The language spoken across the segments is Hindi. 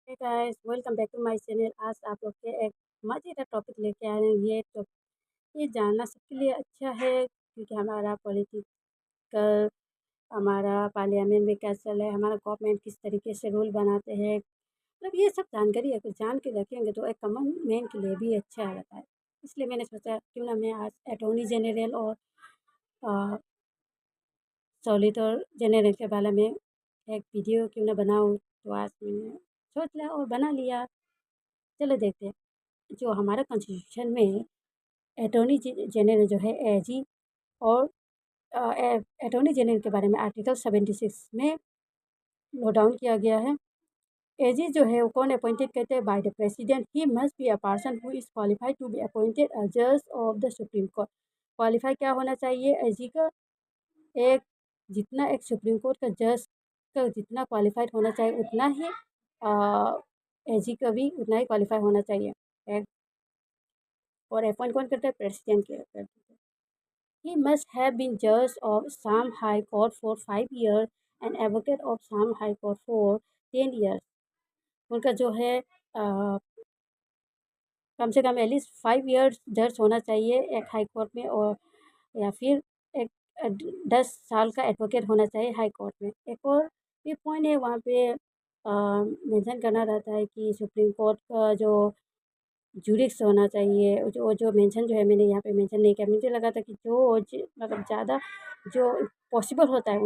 Hey guys, welcome back to my channel. आज आप लोग के एक मज़ेदार टॉपिक लेके आए हैं। ये जानना सबके लिए अच्छा है क्योंकि हमारा पॉलिटिकल, हमारा पार्लियामेंट में क्या चल रहा है, हमारा गवर्नमेंट किस तरीके से रूल बनाते हैं। मतलब ये सब जानकारी अगर जान के रखेंगे तो एक कॉमन मैन के लिए भी अच्छा रहता है। इसलिए मैंने सोचा क्यों ना मैं आज अटॉर्नी जनरल और सॉलिसिटर जनरल के बारे में एक वीडियो क्यों ना बनाऊँ। तो आज मैंने सोच लिया और बना लिया। चलो देखते हैं। जो हमारा कॉन्स्टिट्यूशन में अटॉर्नी जनरल जो है एजी और अटॉर्नी जनरल के बारे में आर्टिकल 76 में नोट डाउन किया गया है। एजी जो है वो कौन अपॉइंटेड कहते हैं? By the president. He must be a person who is qualified to be appointed a जज of the supreme court. Qualify क्या होना चाहिए एजी का? एक जितना एक सुप्रीम कोर्ट का जज का जितना क्वालिफाइड होना चाहिए उतना ही एजी का भी उतना ही क्वालिफाई होना चाहिए। एक और अपॉइंट कौन करता है? प्रेसिडेंट के करते हैं। He must have been judge of some high court for 5 years and advocate of some high court for 10 years। उनका जो है कम से कम एटलीस्ट 5 years जज होना चाहिए एक हाई कोर्ट में, और या फिर एक 10 साल का एडवोकेट होना चाहिए हाई कोर्ट में। एक और भी पॉइंट है वहाँ पे मेंशन करना रहता है कि सुप्रीम कोर्ट का जो जूरिक्स होना चाहिए। जो मेंशन जो है मैंने यहाँ पे मेंशन नहीं किया। मुझे लगा था कि मतलब ज़्यादा जो पॉसिबल होता है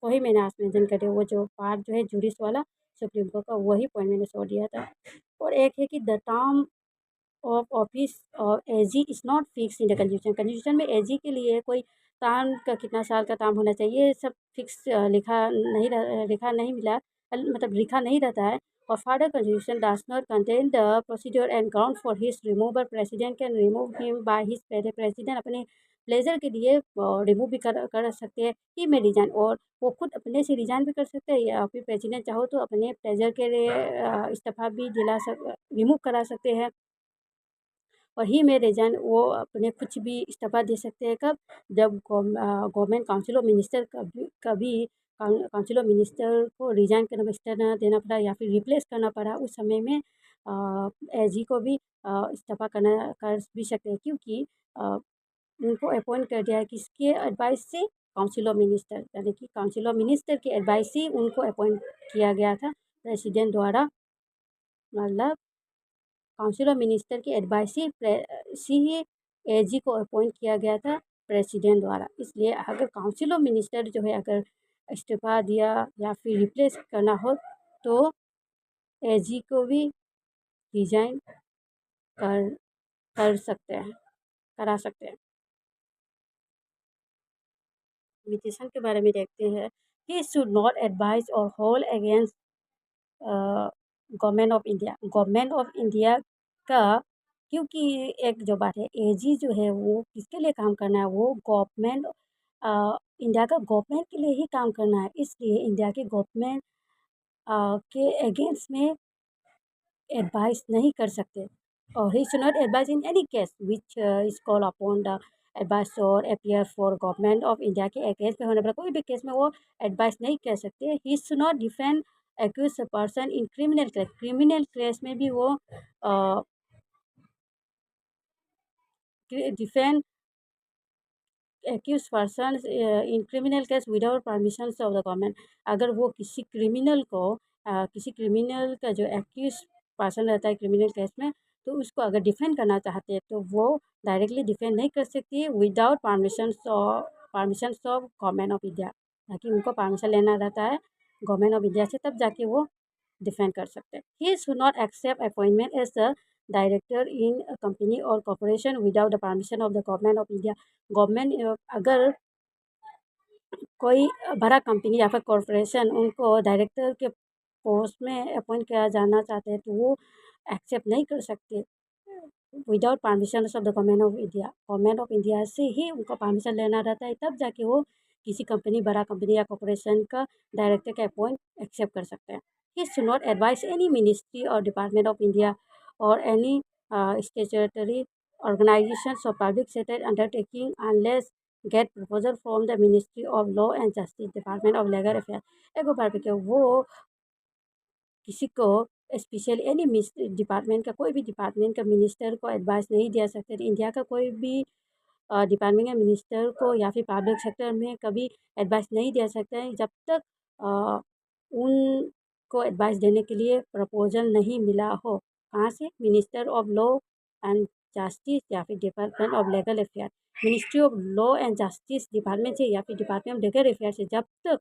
वही मैंने आज मेंशन कर दिया। वो जो पार्ट जो है जूरिस वाला सुप्रीम कोर्ट का, वही पॉइंट मैंने छोड़ दिया था। और एक है कि द टर्म ऑफ ऑफिस और AG is not fix in the constitution. Constitution में एजी के लिए कोई टर्म का कितना साल का टर्म होना चाहिए ये सब फिक्स लिखा नहीं मिला, मतलब लिखा नहीं रहता है। और further constitution does not contain the procedure and ground for his removal। president can remove him by his president अपने प्लेजर के लिए रिमूव भी कर सकते हैं। ही में रिजाइन, और वो खुद अपने से रिजाइन भी कर सकते हैं, या फिर प्रेसिडेंट चाहो तो अपने प्लेजर के लिए इस्तीफा भी रिमूव करा सकते हैं। और ही में रिजाइन वो अपने कुछ भी इस्तीफा दे सकते हैं। कब? जब गवर्नमेंट काउंसिल ऑफ मिनिस्टर कभी काउंसिल ऑफ मिनिस्टर को रिजाइन करना, इस्तीफा देना पड़ा या फिर रिप्लेस करना पड़ा, उस समय में एजी को भी इस्तीफा कर भी सकते हैं, क्योंकि उनको अपॉइंट कर दिया है किसके एडवाइस से? काउंसिल ऑफ मिनिस्टर, यानी कि काउंसिल ऑफ मिनिस्टर के एडवाइस से उनको अपॉइंट किया गया था प्रेसिडेंट द्वारा। मतलब काउंसिल ऑफ मिनिस्टर की एडवाइस से ही एजी को अपॉइंट किया गया था प्रेसिडेंट द्वारा। इसलिए अगर काउंसिल ऑफ मिनिस्टर जो है अगर इस्तीफा दिया या फिर रिप्लेस करना हो तो एजी को भी रिजाइन कर कर सकते हैं करा सकते हैं। म्यूटेशन के बारे में देखते हैं। ही शुड नॉट एडवाइज और hold against government of India. Government of India का, क्योंकि एक जो बात है एजी जो है वो किसके लिए काम करना है? वो गवर्नमेंट इंडिया का गवर्नमेंट के लिए ही काम करना है। इसलिए इंडिया के गवर्नमेंट के अगेंस्ट में एडवाइस नहीं कर सकते। और he should not advise in any case which is call upon the advice और appear for government of India के अगेंस्ट में होने पर कोई भी केस में वो एडवाइस नहीं कर सकते। He should not defend accuse person in criminal case. Criminal case में भी वो defend accuse person in criminal case without permission of the government. अगर वो किसी क्रिमिनल का जो एक्यूज पर्सन रहता है क्रिमिनल केस में, तो उसको अगर डिफेंड करना चाहते हैं तो वो डायरेक्टली डिफेंड नहीं कर सकती without permission of government of India, ताकि उनको परमिशन लेना रहता है गवर्नमेंट ऑफ इंडिया से, तब जाके वो डिफेंड कर सकते हैं। He should not accept appointment as the director in company और corporation without the permission of the government of India. Government अगर कोई बड़ा कंपनी या फिर कॉरपोरेशन उनको डायरेक्टर के पोस्ट में अपॉइंट किया जाना चाहते हैं तो वो एक्सेप्ट नहीं कर सकते without permission of the government of India. Government of India से ही उनको परमिशन लेना रहता है, तब जाके वो किसी कंपनी, बड़ा कंपनी या कॉरपोरेशन का डायरेक्टर का अपॉइंट एक्सेप्ट कर सकते हैं। He should not advice any ministry और डिपार्टमेंट ऑफ इंडिया और any statutory organizations of public sector undertaking unless get proposal from the Ministry of Law and Justice, Department of Legal Affairs। एक बार भी वो किसी को स्पेशली एनी डिपार्टमेंट का, कोई भी डिपार्टमेंट का मिनिस्टर को एडवाइस नहीं दे सकते। इंडिया का कोई भी डिपार्टमेंट या मिनिस्टर को या फिर पब्लिक सेक्टर में कभी एडवाइस नहीं दे सकते हैं जब तक उनको एडवाइस देने के लिए प्रपोजल नहीं मिला हो। कहाँ से? Minister of law and justice या फिर department of legal affair. Ministry of law and justice department से या फिर डिपार्टमेंट ऑफ लीगल अफेयर से जब तक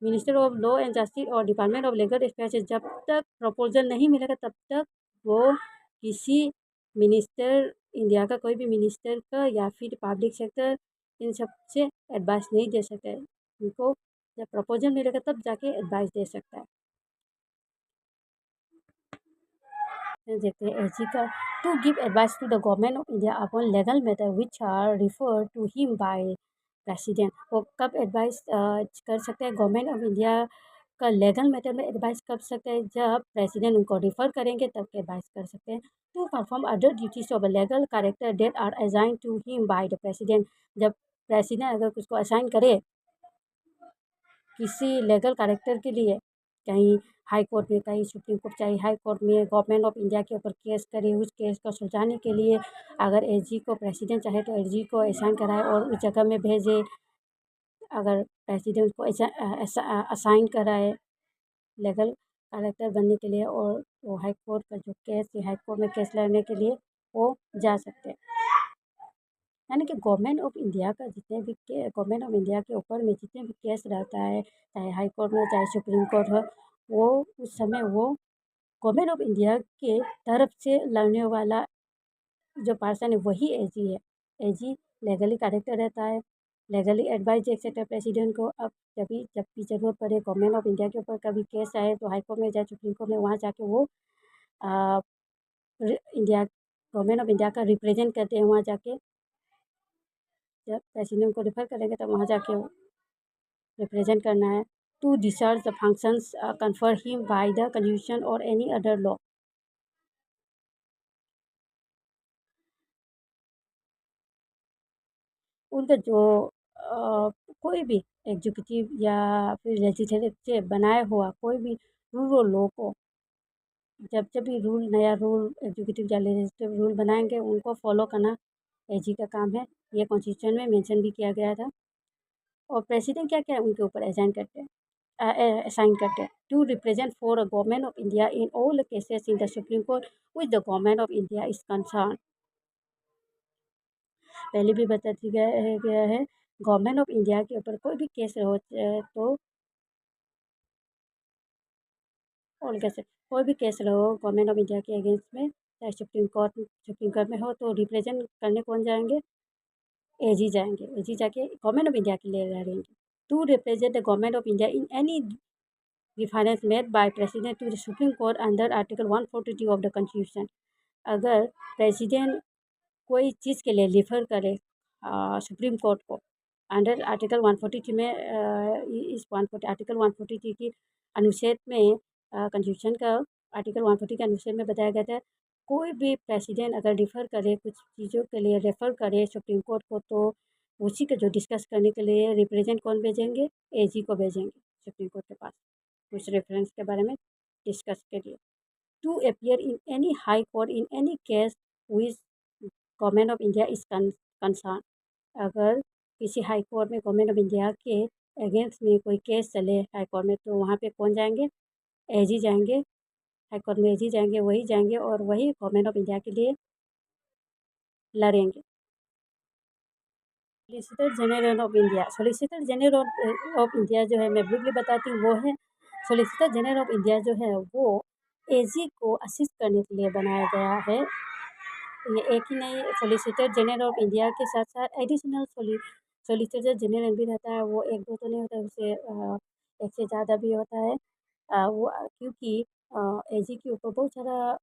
minister of law and justice और डिपार्टमेंट ऑफ लीगल अफेयर से जब तक प्रपोजल नहीं मिलेगा तब तक वो किसी मिनिस्टर, इंडिया का कोई भी मिनिस्टर का या फिर पब्लिक सेक्टर, इन सब से एडवाइस नहीं दे सकते। उनको जब प्रपोजल मिलेगा तब जाके एडवाइस दे सकता है। देखते हैं एजी का, to give advice to the government of India upon legal matter which are refer to him by president. वो कब एडवाइस कर सकते हैं? गवर्नमेंट ऑफ इंडिया का लीगल मैटर में एडवाइस कर सकते हैं जब प्रेसिडेंट उनको रिफ़र करेंगे तब एडवाइस कर सकते हैं। To perform other duties of a legal character that are assign to him by the president. जब प्रेसिडेंट अगर कुछ को असाइन करे किसी लीगल कैरेक्टर के लिए, कहीं हाई कोर्ट में, कहीं सुप्रीम कोर्ट, चाहे हाई कोर्ट में गवर्नमेंट ऑफ इंडिया के ऊपर केस करे, उस केस को सुलझाने के लिए अगर एजी को प्रेसिडेंट चाहे तो एजी को असाइन कराए और उस जगह में भेजे। अगर प्रेसिडेंट को असाइन कराए लीगल कैरेक्टर बनने के लिए और वो हाई कोर्ट का जो केस है, हाई कोर्ट में केस लड़ने के लिए वो जा सकते हैं। यानी कि गवर्नमेंट ऑफ इंडिया का जितने भी गवर्नमेंट ऑफ इंडिया के ऊपर में जितने भी केस रहता है, चाहे हाई कोर्ट में चाहे सुप्रीम कोर्ट हो, वो उस समय वो गवर्नमेंट ऑफ इंडिया के तरफ से लड़ने वाला जो पर्सन है वही एजी है। एजी लीगली कैरेक्टर रहता है, लीगली एडवाइस दे सकता है प्रेसिडेंट को। अब जब भी ज़रूरत पड़े गवर्नमेंट ऑफ इंडिया के ऊपर कभी केस आए तो हाई कोर्ट में जाए, सुप्रीम कोर्ट में, वहाँ जाके वो इंडिया गवर्नमेंट ऑफ इंडिया का रिप्रेजेंट करते हैं। वहाँ जाके जब प्रेसिडेंट को रिफ़र करेंगे तब वहाँ जाके रिप्रेजेंट करना है। To discharge the functions conferred him by the constitution और एनी अदर लॉ। उनका जो कोई भी एग्जीक्यूटिव या फिर लेजिस्लेटिव से बनाया हुआ कोई भी रूल और लॉ को, जब जब भी नया रूल एग्जीक्यूटिव या लेजिस्लेटिव रूल बनाएंगे उनको फॉलो करना एजी का काम है। ये कॉन्स्टिट्यूशन में मेंशन भी किया गया था। और प्रेसिडेंट क्या क्या उनके ऊपर असाइन करते हैं? To represent for a government of India in all cases in the supreme Court with the government of India is concern. पहले भी बता गया है गवर्नमेंट ऑफ इंडिया के ऊपर कोई भी केस हो तो और कैसे कोई भी केस रहो गवर्नमेंट ऑफ इंडिया के अगेंस्ट में, चाहे सुप्रीम कोर्ट में हो, तो रिप्रेजेंट करने कौन जाएंगे? एजी जाएंगे। एजी जाके गवर्नमेंट ऑफ इंडिया के लिए लड़ेंगे। To represent the government of India in any refinance made by president to the supreme Court under article 142 of the constitution. अगर प्रेसिडेंट कोई चीज़ के लिए रिफ़र करे सुप्रीम कोर्ट को अंडर आर्टिकल 142 में, इस 140 आर्टिकल 143 की अनुच्छेद में, कॉन्स्टिट्यूशन का आर्टिकल 140 के अनुच्छेद में बताया गया था कोई भी प्रेसिडेंट अगर रिफ़र करे कुछ चीज़ों के लिए रेफ़र करे सुप्रीम कोर्ट को, तो उसी का जो डिस्कस करने के लिए रिप्रेजेंट कौन भेजेंगे? एजी को भेजेंगे सुप्रीम कोर्ट के पास कुछ रेफरेंस के बारे में डिस्कस के लिए। To appear in any High Court in any case which government of India is concern. अगर किसी हाई कोर्ट में गवर्नमेंट ऑफ इंडिया के अगेंस्ट में कोई केस चले हाई कोर्ट में, तो वहाँ पे कौन जाएंगे? एजी जाएंगे। हाई कोर्ट में एजी जाएंगे, वही जाएंगे और वही गवर्नमेंट ऑफ इंडिया के लिए लड़ेंगे। Solicitor general of India, solicitor general of India जो है, मैं ब्रीफली बताती हूँ, वो है सॉलिसिटर जनरल ऑफ इंडिया जो है वो एजी को असिस्ट करने के लिए बनाया गया है। ये एक ही नहीं, सॉलिसिटर जनरल ऑफ इंडिया के साथ साथ एडिशनल सॉलिसिटर जनरल भी रहता है। वो एक दो तो नहीं होता, उससे एक से ज़्यादा भी होता है। वो क्योंकि एजी के ऊपर बहुत सारा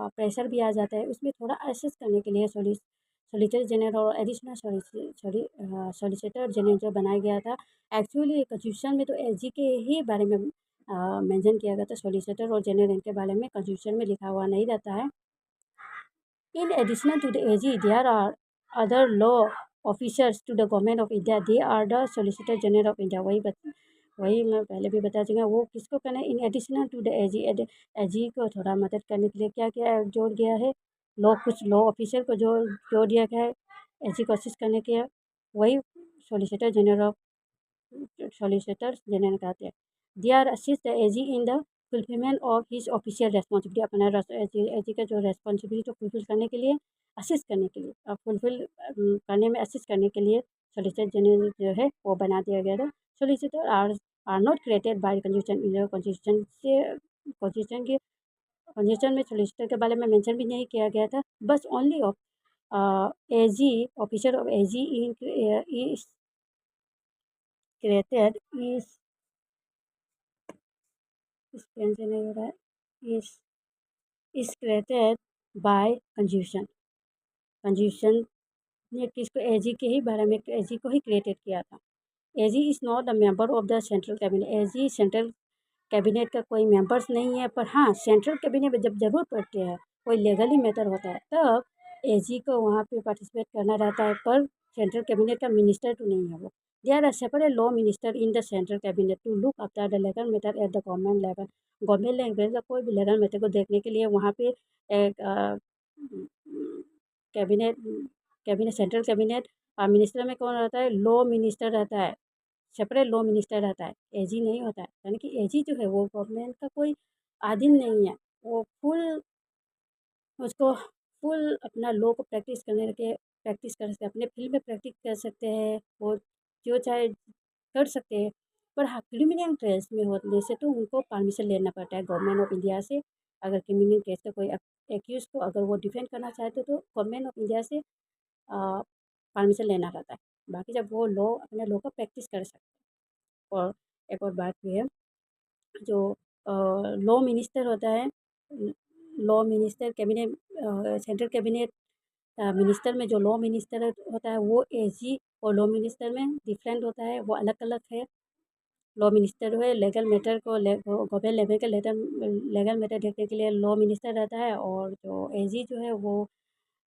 प्रेशर भी आ जाता है, उसमें थोड़ा असिस्ट करने के लिए सॉलिसिटर जनरल और एडिशनल सॉलिसिटर जनरल जो बनाया गया था। एक्चुअली कॉन्स्टिट्यूशन में तो एजी के ही बारे में मेंशन किया गया था, सॉलिसिटर और जनरल के बारे में कॉन्स्टिट्यूशन में लिखा हुआ नहीं रहता है। In addition to the AG, there are other law officers to the government of India. They are the Solicitor General of India. वही वही मैं पहले भी बता चुकी हूँ, वो किसको करना है, इन एडिशनल टू द एजी एजी को थोड़ा मदद करने के लिए क्या क्या जोड़ गया है, कुछ लॉ ऑफिसर को जोड़ दिया गया है एजी को असिस्ट करने के। वही solicitor general of solicitors general कहते हैं। They are assist the AG in the fulfilment of his official responsibility, अपना एजी का जो रेस्पॉन्सिबिलिटी फुलफिल करने के लिए, असिस्ट करने के लिए, फुलफिल करने में असिस्ट करने के लिए सोलिसिटर जनरल जो है वो बना दिया गया था। Solicitor are not created by constitution, constitution से कॉन्स्टिट्यूशन के कॉन्स्टिट्यूशन में सोलिसिटर के बारे में मेंशन भी नहीं किया गया था, बस only of AG officer of AG is created इस पेन से नहीं हो रहा है, इस created by constitution, constitution ने किसको एजी के ही बारे में एजी को ही क्रिएटेड किया था। AG is not a member of the central cabinet, AG central cabinet का कोई मेंबर्स नहीं है, पर हाँ सेंट्रल कैबिनेट में जब ज़रूरत पड़ती है, कोई लीगली मैटर होता है, तब एजी को वहाँ पे पार्टिसिपेट करना रहता है, पर सेंट्रल कैबिनेट का मिनिस्टर तो नहीं है वो। They are a separate law minister in the central cabinet to look after the legal matter at the government level, government level का कोई भी लीगल मैटर को देखने के लिए वहाँ पे एक cabinet cabinet central cabinet minister में कौन रहता है, लॉ मिनिस्टर रहता है, सेपरेट लॉ मिनिस्टर रहता है, एजी नहीं होता है। यानी कि एजी जो है वो गवर्नमेंट का कोई अधीन नहीं है, वो फुल उसको फुल अपना लॉ को प्रैक्टिस कर सकते हैं, अपने फील्ड में प्रैक्टिस कर सकते हैं, वो जो चाहे कर सकते हैं। पर हाँ क्रिमिनल केस में होने से तो उनको परमिशन लेना पड़ता है गवर्नमेंट ऑफ इंडिया से। अगर क्रिमिनल केस का कोई एक्यूज को अगर वो डिफेंड करना चाहते तो गवर्नमेंट ऑफ इंडिया से परमिशन लेना रहता है। बाकी जब वो लॉ अपने लॉ का प्रैक्टिस कर सकते हैं। और एक और बात भी है, जो लॉ मिनिस्टर होता है, law minister cabinet central cabinet minister में जो लॉ मिनिस्टर होता है वो एजी और लॉ मिनिस्टर में डिफरेंट होता है, वो अलग अलग है। लॉ मिनिस्टर जो है लीगल मैटर को गवर्नमेंट लेवल के लीगल मैटर देखने के लिए लॉ मिनिस्टर रहता है, और जो एजी जो है वो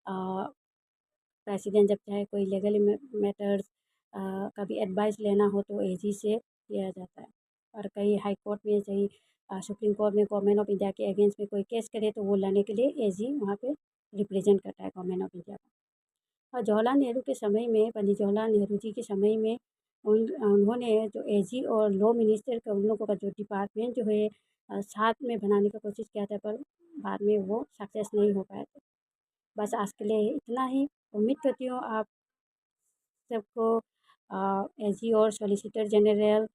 प्रेसिडेंट जब चाहे कोई लीगल मैटर्स का भी एडवाइस लेना हो तो एजी से लिया जाता है। और कई हाई कोर्ट में चाहे सुप्रीम कोर्ट में गवर्नमेंट ऑफ इंडिया के अगेंस्ट में कोई केस करे तो वो लाने के लिए एजी वहाँ पे रिप्रेजेंट करता है गवर्नमेंट ऑफ इंडिया का। और जवाहरलाल नेहरू के समय में, पंडित जवाहरलाल नेहरू जी के समय में उन्होंने जो एजी और लॉ मिनिस्टर का उन लोगों का जो डिपार्टमेंट जो है साथ में बनाने का कोशिश किया था, पर बाद में वो सक्सेस नहीं हो पाया था। बस आज के लिए इतना ही। उम्मीद करती हूँ आप सबको एजी और सॉलिसिटर जनरल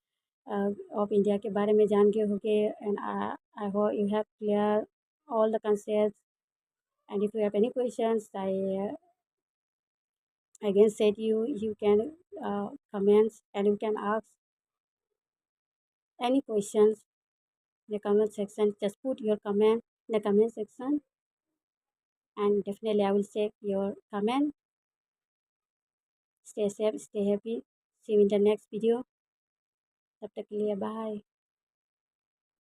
ऑफ इंडिया के बारे में जान गए होंगे, and I hope you have clear all the concepts, and if you have any questions, I again said you can comments, and you can ask any questions in the comment section. Just put your comment in the comment section, and definitely I will check your comment. Stay safe, stay happy. See you in the next video. तब तक के लिए बाय।